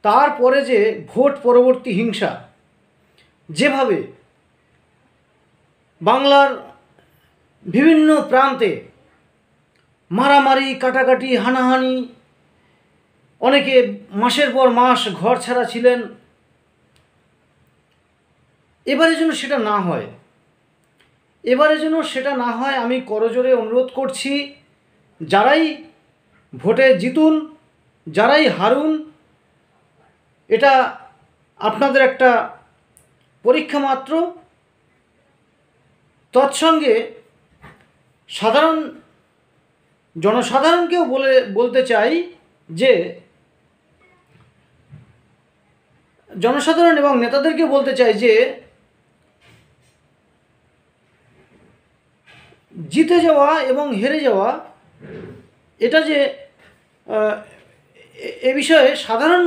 তারপরে যে ভোট পরবর্তী হিংসা, যেভাবে বাংলার বিভিন্ন প্রান্তে মারামারি, কাটাকাটি, হানাহানি, অনেকে মাসের পর মাস ঘর ছাড়া ছিলেন, এবারে যেন সেটা না হয়। এবারে যেন সেটা না হয় আমি করজোরে অনুরোধ করছি, যারাই ভোটে জিতুন, যারাই হারুন, এটা আপনাদের একটা পরীক্ষা মাত্র। তৎসঙ্গে জনসাধারণকেও বলতে চাই যে, জনসাধারণ এবং নেতাদেরকে বলতে চাই যে, জিতে যাওয়া এবং হেরে যাওয়া এটা যে এ বিষয়ে সাধারণ